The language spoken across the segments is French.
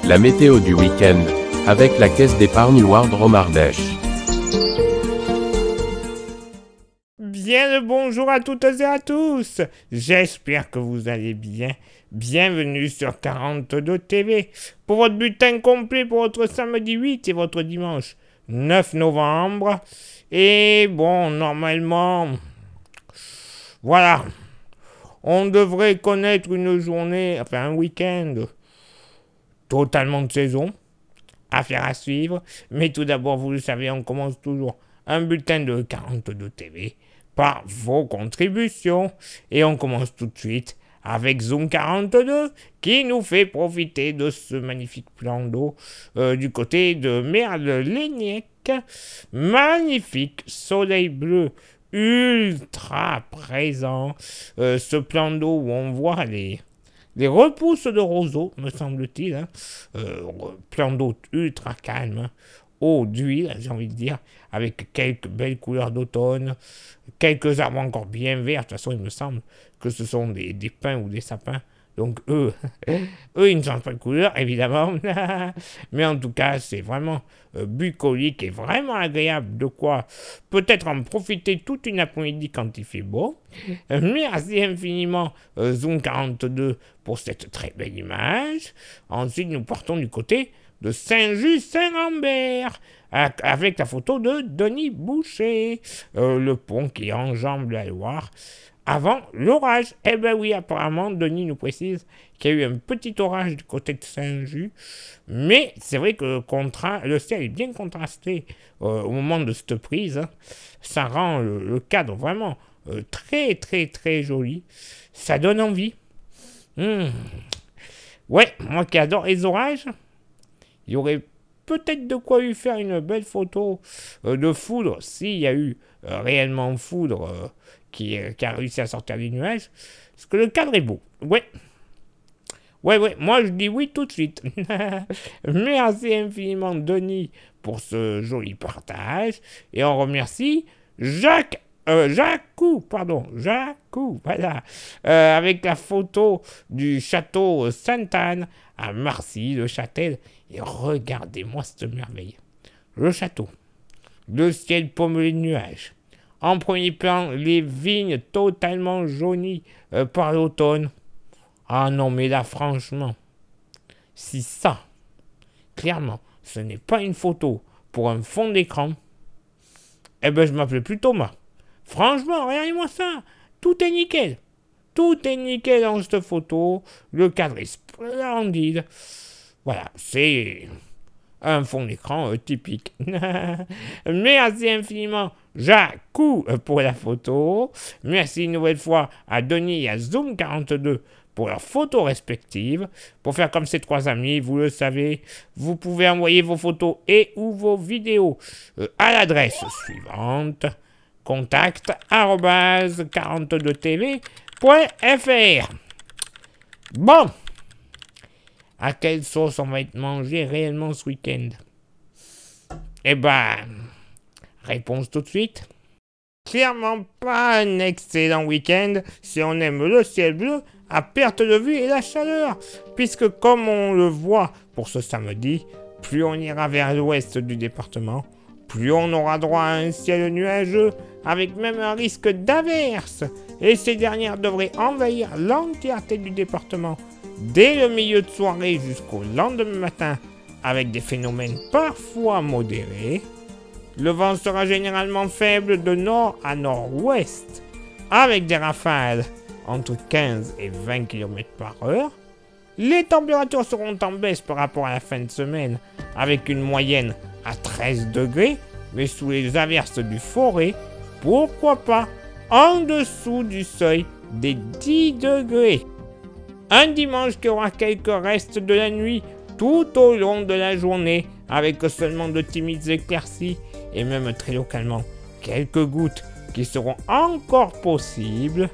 La météo du week-end, avec la caisse d'épargne Ward Romardèche. Bien le bonjour à toutes et à tous. J'espère que vous allez bien. Bienvenue sur 42 TV pour votre bulletin complet pour votre samedi 8 et votre dimanche 9 novembre. Et bon, normalement, voilà, on devrait connaître une journée, enfin un week-end totalement de saison. Affaire à suivre. Mais tout d'abord, vous le savez, on commence toujours un bulletin de 42 TV par vos contributions. Et on commence tout de suite avec Zoom 42 qui nous fait profiter de ce magnifique plan d'eau du côté de Merle-Léniec. Magnifique soleil bleu ultra présent. Ce plan d'eau où on voit les repousses de roseaux, me semble-t-il. Hein. Plan d'eau ultra calme. Hein. Eau d'huile, j'ai envie de dire, avec quelques belles couleurs d'automne, quelques arbres encore bien verts. De toute façon, il me semble que ce sont des pins ou des sapins. Donc eux, ils ne changent pas de couleur, évidemment. Mais en tout cas, c'est vraiment bucolique et vraiment agréable. De quoi peut-être en profiter toute une après-midi quand il fait beau. Merci infiniment Zoom 42 pour cette très belle image. Ensuite, nous partons du côté de Saint-Just-Saint-Lambert, avec la photo de Denis Boucher, le pont qui enjambe la Loire, avant l'orage. Eh ben oui, apparemment, Denis nous précise qu'il y a eu un petit orage du côté de Saint-Just, mais c'est vrai que le ciel est bien contrasté au moment de cette prise. Hein. Ça rend le cadre vraiment très, très, très joli. Ça donne envie. Ouais, moi qui adore les orages, il y aurait peut-être de quoi lui faire une belle photo de foudre, s'il y a eu réellement foudre qui a réussi à sortir des nuages, parce que le cadre est beau. Ouais, moi je dis oui tout de suite. Merci infiniment Denis pour ce joli partage, et on remercie Jacou, voilà, avec la photo du château Sainte-Anne à Marcy-le-Châtel. Et regardez-moi cette merveille. Le château, le ciel pommelé de nuages. En premier plan, les vignes totalement jaunies par l'automne. Ah non, mais là, franchement, si ça, clairement, ce n'est pas une photo pour un fond d'écran, eh ben, je m'appelais plus Thomas. Franchement, regardez-moi ça. Tout est nickel. Tout est nickel dans cette photo. Le cadre est splendide. Voilà, c'est un fond d'écran typique. Merci infiniment, Jacou, pour la photo. Merci une nouvelle fois à Denis et à Zoom 42 pour leurs photos respectives. Pour faire comme ces trois amis, vous le savez, vous pouvez envoyer vos photos et ou vos vidéos à l'adresse suivante. contact@42tv.fr. Bon, à quelle sauce on va être mangé réellement ce week-end? Eh ben, réponse tout de suite. Clairement pas un excellent week-end si on aime le ciel bleu à perte de vue et la chaleur, puisque comme on le voit pour ce samedi, plus on ira vers l'ouest du département, plus on aura droit à un ciel nuageux, avec même un risque d'averse, et ces dernières devraient envahir l'entièreté du département dès le milieu de soirée jusqu'au lendemain matin, avec des phénomènes parfois modérés. Le vent sera généralement faible de nord à nord-ouest, avec des rafales entre 15 et 20 km/h. Les températures seront en baisse par rapport à la fin de semaine, avec une moyenne à 13 degrés, mais sous les averses du forêt, pourquoi pas en dessous du seuil des 10 degrés. Un dimanche qui aura quelques restes de la nuit tout au long de la journée, avec seulement de timides éclaircies et même très localement quelques gouttes qui seront encore possibles.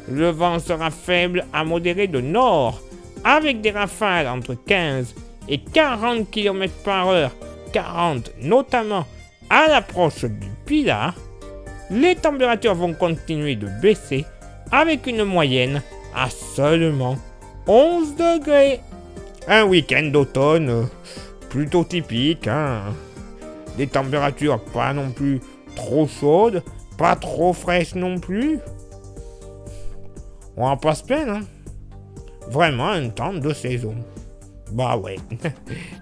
Le vent sera faible à modéré de nord, avec des rafales entre 15 et 40 km/h, 40 notamment à l'approche du Pilat. Les températures vont continuer de baisser, avec une moyenne à seulement 11 degrés. Un week-end d'automne plutôt typique, hein. Des températures pas non plus trop chaudes, pas trop fraîches non plus. On va pas se plaindre, hein. Vraiment un temps de saison. Bah ouais.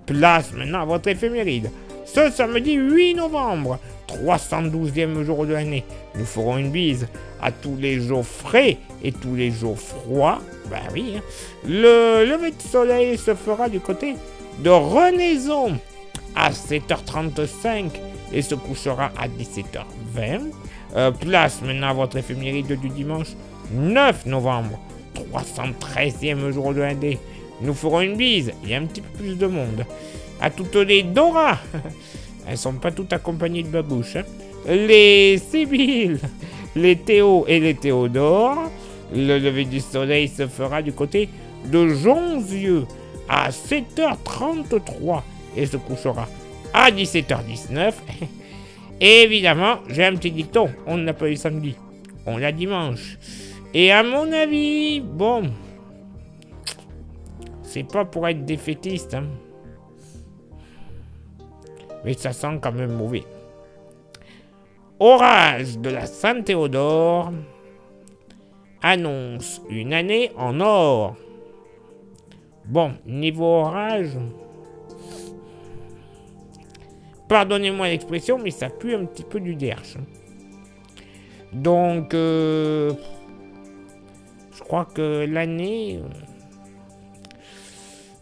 Place maintenant à votre éphéméride. Ce samedi 8 novembre, 312e jour de l'année, nous ferons une bise à tous les jours frais et tous les jours froids. Bah oui, hein. Le lever de soleil se fera du côté de Renaison à 7h35 et se couchera à 17h20. Place maintenant à votre éphéméride du dimanche 9 novembre, 313e jour de l'année. Nous ferons une bise, il y a un petit peu plus de monde. À toutes les Dora, elles sont pas toutes accompagnées de babouches, hein. Les Sibyl, les Théo et les Théodore. Le lever du soleil se fera du côté de Jonzieux à 7h33 et se couchera à 17h19. Et évidemment, j'ai un petit dicton, on n'a pas eu samedi, on l'a dimanche. Et à mon avis, bon, c'est pas pour être défaitiste, hein. Mais ça sent quand même mauvais. Orage de la Saint-Théodore annonce une année en or. Bon, niveau orage, pardonnez-moi l'expression, mais ça pue un petit peu du derche. Donc, je crois que l'année...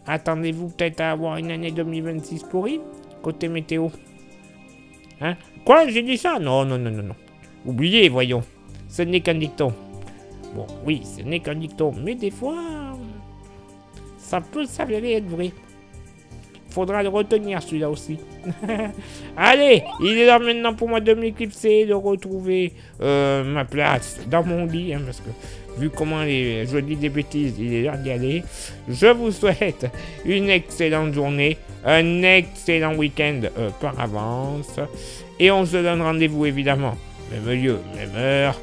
Attendez-vous peut-être à avoir une année 2026 pourrie, côté météo. Hein? Quoi? J'ai dit ça? Non. Oubliez, voyons. Ce n'est qu'un dicton. Bon, oui, ce n'est qu'un dicton, mais des fois, ça peut s'avérer être vrai. Faudra le retenir, celui-là aussi. Allez, il est là maintenant pour moi de m'éclipser, de retrouver ma place dans mon lit, hein, parce que vu comment je dis des bêtises, il est l'heure d'y aller. Je vous souhaite une excellente journée, un excellent week-end par avance. Et on se donne rendez-vous évidemment, même lieu, même heure,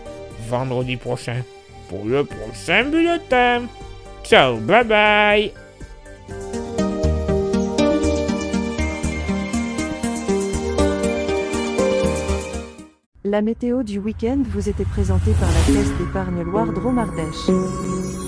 vendredi prochain, pour le prochain bulletin. Ciao, bye bye. La météo du week-end vous était présentée par la Caisse d'épargne Loire Drôme Ardèche.